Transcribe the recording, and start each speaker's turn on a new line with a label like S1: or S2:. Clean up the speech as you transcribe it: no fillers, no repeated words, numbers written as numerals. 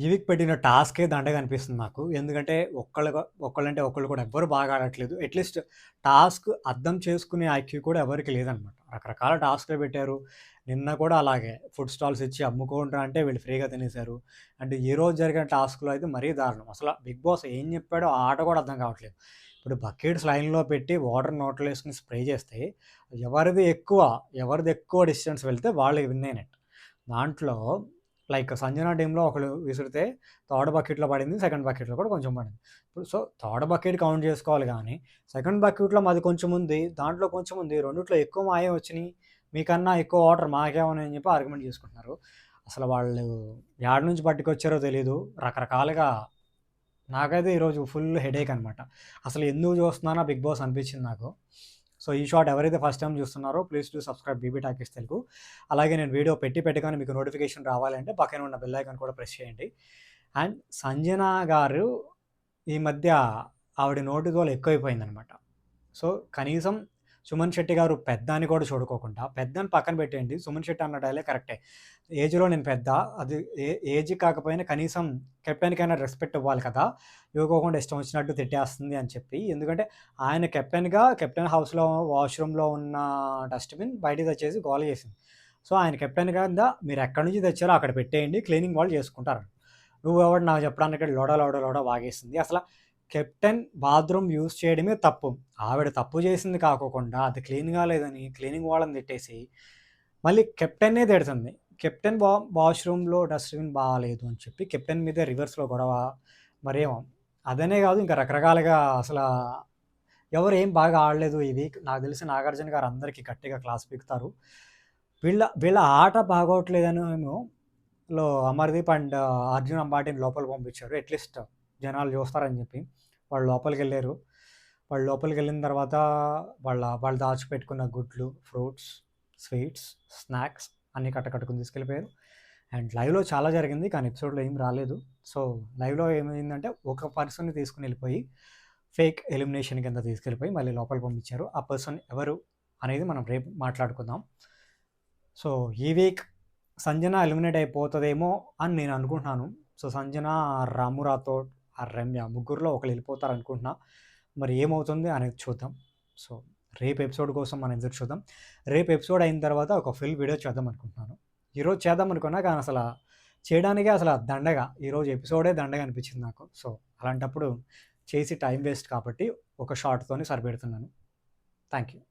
S1: ఈవీక్ పెట్టిన టాస్కే దండగా అనిపిస్తుంది నాకు. ఎందుకంటే ఒకళ్ళంటే ఒకళ్ళు కూడా ఎవ్వరు బాగా ఆడట్లేదు. అట్‌లీస్ట్ టాస్క్ అర్థం చేసుకునే ఐక్యూ కూడా ఎవరికీ లేదనమాట. రకరకాల టాస్క్‌లు పెట్టారు. నిన్న కూడా అలాగే ఫుడ్ స్టాల్స్ ఇచ్చి అమ్ముకోండ్రా అంటే వీళ్ళు ఫ్రీగా తినేసారు. అండ్ ఈరోజు జరిగిన టాస్క్‌లో అయితే మరీ దారుణం. అసల బిగ్ బాస్ ఏం చెప్పాడో ఆ ఆట కూడా అర్థం కావట్లేదు. ఇప్పుడు బకెట్స్ లైన్‌లో పెట్టి వాటర్ నోట్లో ఏసుకొని స్ప్రే చేస్తే ఎవరిది ఎక్కువ డిస్టెన్స్ వెళ్తే వాళ్ళు విన్ అయినట్టు. దాంట్లో లైక్ సంజన టీమ్‌లో ఒకళ్ళు విసిరితే థర్డ్ బకెట్‌లో పడింది. సెకండ్ బకెట్‌లో కూడా కొంచెం పడింది. ఇప్పుడు థర్డ్ బకెట్ కౌంట్ చేసుకోవాలి గానీ, సెకండ్ బకెట్‌లో మాది కొంచెం ఉంది. దాంట్లో కొంచెం ఉంది. రెండిట్లో ఎక్కువ మాయే వచ్చినియి. మీకన్నా ఎక్కువ వాటర్ మాకేమని అని చెప్పి ఆర్గ్యుమెంట్ చేసుకుంటున్నారు. అసలు వాళ్ళు యాడ నుంచి పట్టుకొచ్చారో తెలీదు. రకరకాలుగా నాకైతే ఈరోజు ఫుల్ హెడేక్ అనమాట. అసలు ఎందుకు చూస్తున్నానా బిగ్ బాస్ అనిపించింది నాకు. సో, ఈ షాట్ ఎవరైతే ఫస్ట్ టైమ్ చూస్తున్నారో please do subscribe BB Talkies Telugu. అలాగే నేను వీడియో పెట్టగానే మీకు నోటిఫికేషన్ రావాలంటే పక్కనే ఉన్న బెల్ ఐకాన్ కూడా ప్రెస్ చేయండి. అండ్ సంజన గారు ఈ మధ్య ఆవిడ నోటి గోల ఎక్కువైపోయిందనమాట. సో, కనీసం సుమన్ శెట్టి గారు పెద్ద అని కూడా చూడుకోకుండా, పెద్దని పక్కన పెట్టేయండి. సుమన్ శెట్టి అన్న డైలాగ్ కరెక్టే. ఏజ్‌లో నేను పెద్ద. అది ఏజ్ కాకపోయినా కనీసం కెప్టెన్‌కైనా రెస్పెక్ట్ ఇవ్వాలి కదా! ఇవ్వకోకుండా ఇష్టం వచ్చినట్టు తిట్టేస్తుంది అని చెప్పి. ఎందుకంటే ఆయన కెప్టెన్ హౌస్‌లో వాష్‌రూమ్‌లో ఉన్న డస్ట్‌బిన్ బయటికి తెచ్చేసి గోల చేసింది. సో, ఆయన కెప్టెన్ కింద మీరెక్కడి నుంచి తెచ్చారో అక్కడ పెట్టేయండి. క్లీనింగ్ వాళ్ళు చేసుకుంటారు. నువ్వెవడు నాకు చెప్పడానికి లోడ లోడ లోడ వాగేసింది. కెప్టెన్ బాత్రూమ్ యూజ్ చేయడమే తప్పు. ఆవిడ తప్పు చేసింది కాకోకుండా అది క్లీన్‌గా లేదని క్లీనింగ్ వాళ్ళని తిట్టేసి, మళ్ళీ కెప్టెన్నే తిడుతుంది. కెప్టెన్ వాష్‌రూమ్‌లో డస్ట్‌బిన్ బాలేదు అని చెప్పి కెప్టెన్ మీదే రివర్స్‌లో గొడవ. మరేమో అదనే కాదు ఇంకా రకరకాలుగా ఎవరు ఏం బాగా ఆడలేదు ఈ వీక్. నాకు తెలిసి 'నాగార్జున' గారు అందరికి గట్టిగా క్లాస్ పీకుతారు. వీళ్ళ వీళ్ళ ఆట బాగోట్లేదనేమో అమర్‌దీప్ అండ్ అర్జున్ అంబాటిని లోపలికి పంపించారు. అట్‌లీస్ట్ జనాలు చూస్తారని చెప్పి. వాళ్ళు లోపలికెళ్లారు. వాళ్ళు లోపలికెళ్ళిన తర్వాత వాళ్ళు దాచిపెట్టుకున్న గుడ్లు, ఫ్రూట్స్, స్వీట్స్, స్నాక్స్ అన్నీ కట్టుకొని తీసుకెళ్ళిపోయారు. అండ్ లైవ్‌లో చాలా జరిగింది. కానీ ఎపిసోడ్‌లో ఏం రాలేదు. సో, లైవ్‌లో ఏమైందంటే ఒక పర్సన్‌ని తీసుకొని ఎళ్ళిపోయి ఫేక్ ఎలిమినేషన్ కింద తీసుకెళ్ళిపోయి మళ్ళీ లోపలికి పంపించారు. ఆ పర్సన్ ఎవరు అనేది మనం రేపు మాట్లాడుకుందాం. సో, ఈ వీక్ సంజన ఎలిమినేట్ అయిపోతదేమో అని నేను అనుకుంటున్నాను. సో, సంజన, రాము రాథోడ్, రమ్య ముగ్గురిలో ఒకళ్ళు ఎళ్ళిపోతారనుకుంటున్నా. మరి ఏమవుతుంది అనేది చూద్దాం. సో, రేపు ఎపిసోడ్ కోసం మనం ఎదురు చూద్దాం. రేపు ఎపిసోడ్ అయిన తర్వాత ఒక ఫుల్ వీడియో చేద్దాం అనుకుంటున్నాను. ఈరోజు చేద్దాం అనుకున్నా కానీ చేయడానికే దండగా. ఈరోజు ఎపిసోడే దండగా అనిపించింది నాకు. సో, అలాంటప్పుడు చేసి టైం వేస్ట్ కాబట్టి ఒక షార్ట్‌తోనే సరిపెడుతున్నాను. Thank you.